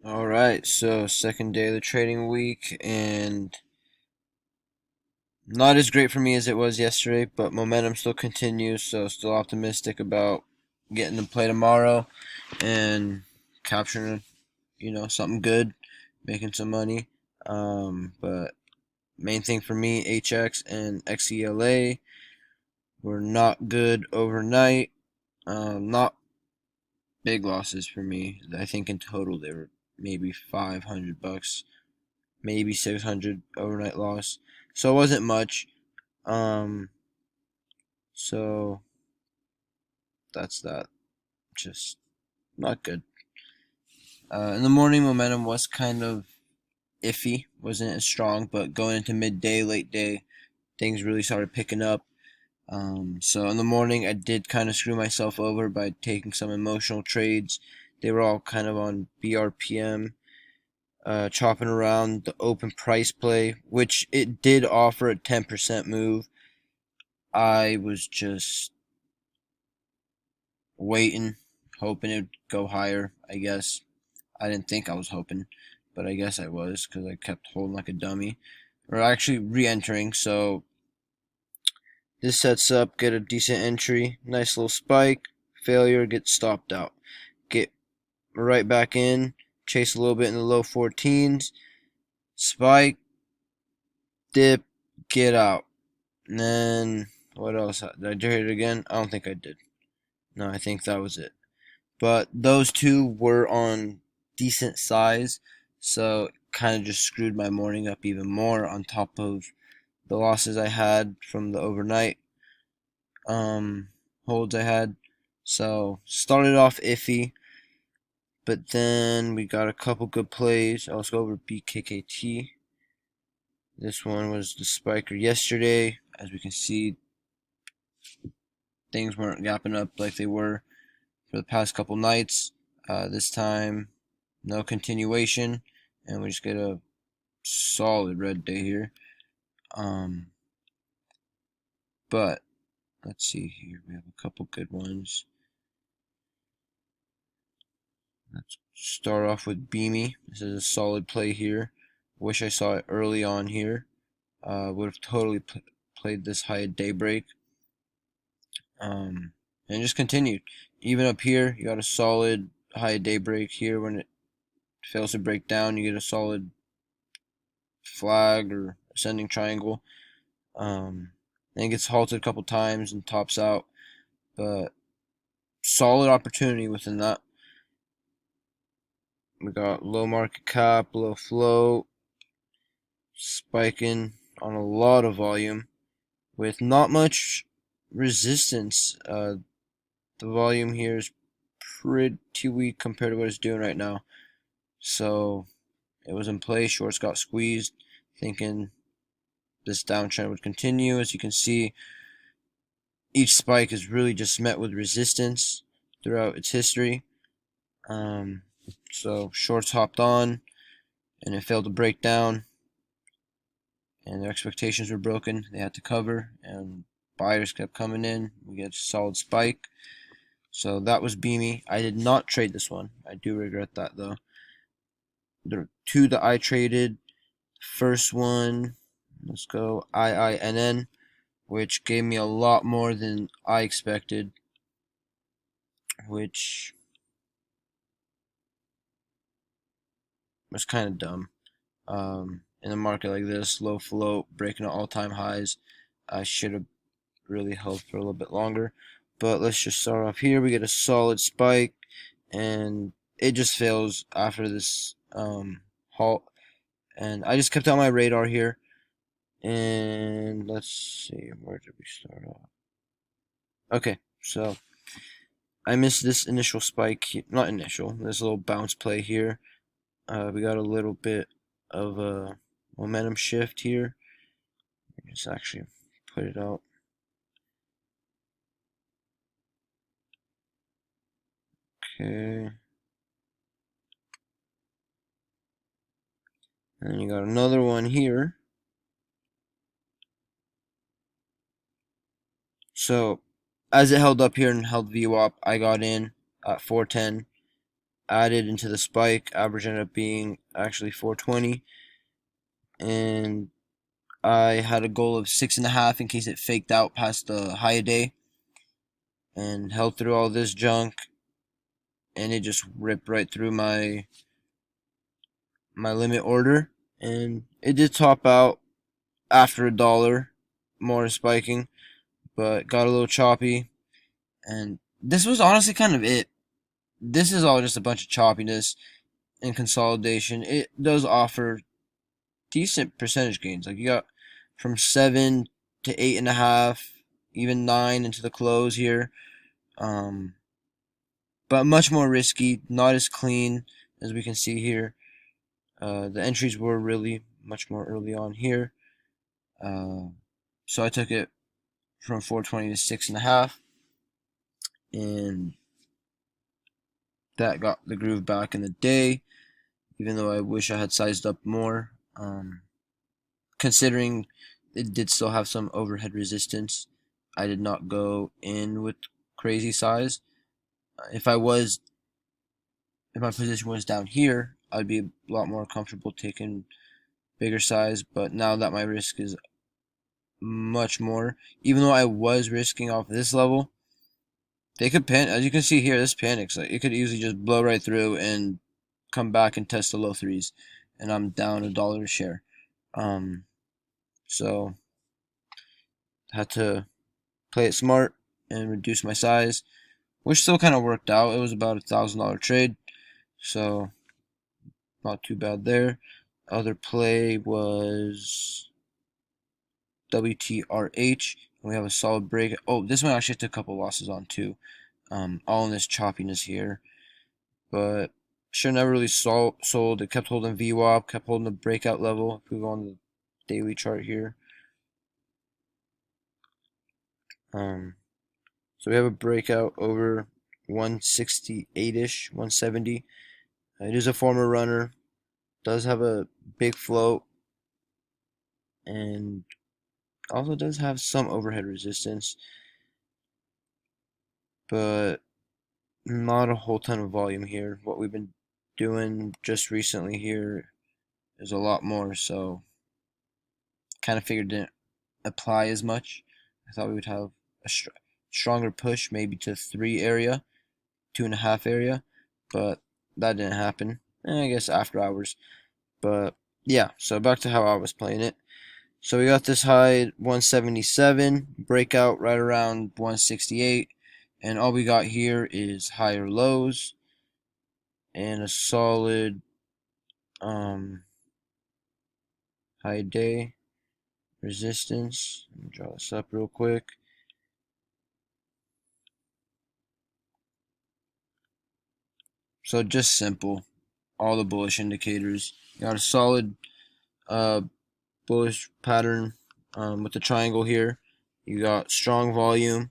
Alright, so second day of the trading week, and not as great for me as it was yesterday, but momentum still continues, so still optimistic about getting to play tomorrow and capturing, something good, making some money. But main thing for me, HX and XELA were not good overnight. Not big losses for me. I think in total they were maybe $500, maybe 600 overnight loss. So it wasn't much. Um, so that's that. Just not good. In the morning, momentum was kind of iffy, wasn't as strong, but going into midday, late day, things really started picking up. So in the morning, I did kind of screw myself over by taking some emotional trades. They were all kind of on Brpm, chopping around the open price play, which it did offer a 10% move. I was just waiting, hoping it would go higher, I guess. I didn't think I was hoping, but I guess I was because I kept holding like a dummy. Or actually re entering, so this sets up, get a decent entry, nice little spike, failure, get stopped out. Get right back in, chase a little bit in the low 14s, spike, dip, get out. And then, what else? Did I do it again? I don't think I did. No, I think that was it. But those two were on decent size, so kind of just screwed my morning up even more on top of the losses I had from the overnight um, holds I had. So started off iffy, but then we got a couple good plays. Let's go over Bkkt. This one was the spiker yesterday. As we can see, things weren't gapping up like they were for the past couple nights. This time, no continuation, and we just get a solid red day here. Um, but let's see here. We have a couple good ones. Let's start off with Bimi. This is a solid play here. Wish I saw it early on here. Would have totally played this high at daybreak. And just continued. Even up here, you got a solid high at daybreak here. When it fails to break down, you get a solid flag or ascending triangle. Then it gets halted a couple times and tops out. But solid opportunity within that. We got low market cap, low float, spiking on a lot of volume with not much resistance. The volume here is pretty weak compared to what it's doing right now. So it was in play. Shorts got squeezed, thinking this downtrend would continue. As you can see, each spike is really just met with resistance throughout its history. So shorts hopped on, and it failed to break down, and their expectations were broken. They had to cover, and buyers kept coming in. We get a solid spike. So that was Bimi. I did not trade this one. I do regret that though. There are two that I traded. First one, let's go Iinn, which gave me a lot more than I expected, which was kind of dumb. In a market like this, low float, breaking all-time highs, I should have really held for a little bit longer. But let's just start off here. We get a solid spike, and it just fails after this halt. And I just kept on my radar here. And let's see, where did we start off? Okay, so I missed this initial spike, not initial, this little bounce play here. We got a little bit of a momentum shift here. Let's actually put it out. Okay. And you got another one here. So, as it held up here and held VWAP, I got in at 410. added into the spike. Average ended up being actually 420, and I had a goal of 6.5 in case it faked out past the high day, and held through all this junk, and it just ripped right through my limit order, and it did top out after $1 more spiking, but got a little choppy, and this was honestly kind of it. This is all just a bunch of choppiness and consolidation. It does offer decent percentage gains. Like you got from 7 to 8.5, even 9 into the close here. But much more risky, not as clean as we can see here. The entries were really much more early on here. So I took it from 420 to 6.5, and that got the groove back in the day, even though I wish I had sized up more. Considering it did still have some overhead resistance, I did not go in with crazy size. If my position was down here, I'd be a lot more comfortable taking bigger size, but now that my risk is much more, even though I was risking off this level, they could panic. As you can see here, this panics. Like, it could easily just blow right through and come back and test the low threes, and I'm down $1 a share. So had to play it smart and reduce my size, which still kind of worked out. It was about $1,000 trade, so not too bad there. Other play was Wtrh. We have a solid break. Oh, this one actually took a couple losses on too. All in this choppiness here, but sure never really sold. It kept holding VWAP, kept holding the breakout level. If we go on the daily chart here, so we have a breakout over 168-ish, 170. It is a former runner, does have a big float, and also does have some overhead resistance, but not a whole ton of volume here. What we've been doing just recently here is a lot more, so kind of figured didn't apply as much. I thought we would have a stronger push, maybe to 3 area, 2.5 area, but that didn't happen. And I guess after hours. But yeah, so back to how I was playing it. So we got this high 177, breakout right around 168, and all we got here is higher lows and a solid high day resistance. Let me draw this up real quick. So just simple, all the bullish indicators. You got a solid bullish pattern with the triangle here. You got strong volume.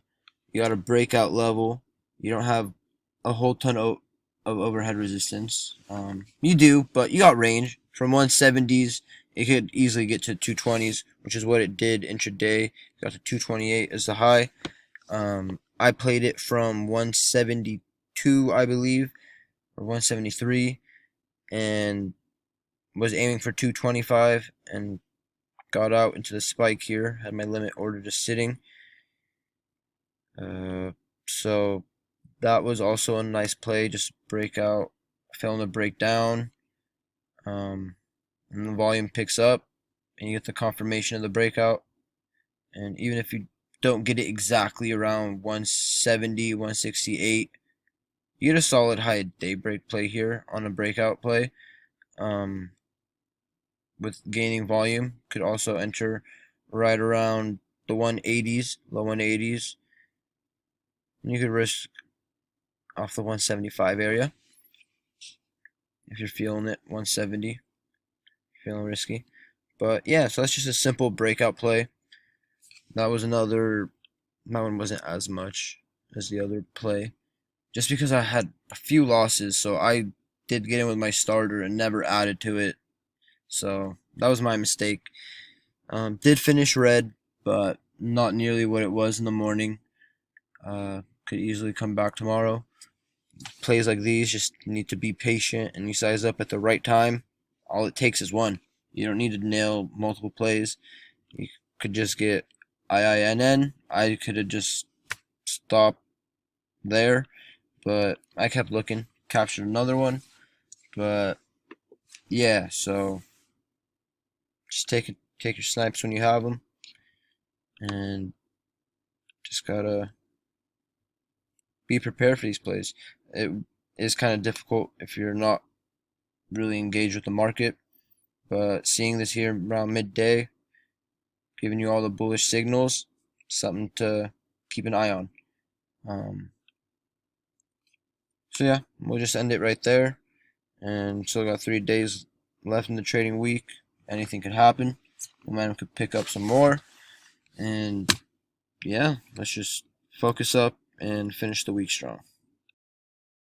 You got a breakout level. You don't have a whole ton of overhead resistance. You do, but you got range. From 170s, it could easily get to 220s, which is what it did intraday. Got to 228 as the high. I played it from 172, I believe, or 173, and was aiming for 225, and got out into the spike here. Had my limit order just sitting. So that was also a nice play. Just breakout, failing to break down, and the volume picks up, and you get the confirmation of the breakout. And even if you don't get it exactly around 170, 168, you get a solid high daybreak play here on a breakout play. With gaining volume, could also enter right around the 180s, low 180s. And you could risk off the 175 area if you're feeling it. 170, feeling risky. But yeah, so that's just a simple breakout play. That was another. That one wasn't as much as the other play, just because I had a few losses, so I did get in with my starter and never added to it. So that was my mistake. Did finish red, but not nearly what it was in the morning. Could easily come back tomorrow. Plays like these just need to be patient and you size up at the right time. All it takes is one. You don't need to nail multiple plays. You could just get IINN. I could have just stopped there, but I kept looking, captured another one. But yeah, so just take your snipes when you have them, and just gotta be prepared for these plays. It is kind of difficult if you're not really engaged with the market, but seeing this here around midday, giving you all the bullish signals, something to keep an eye on. Um, so yeah, we'll just end it right there, and still got 3 days left in the trading week. Anything could happen. Momentum could pick up some more, and yeah, let's just focus up and finish the week strong.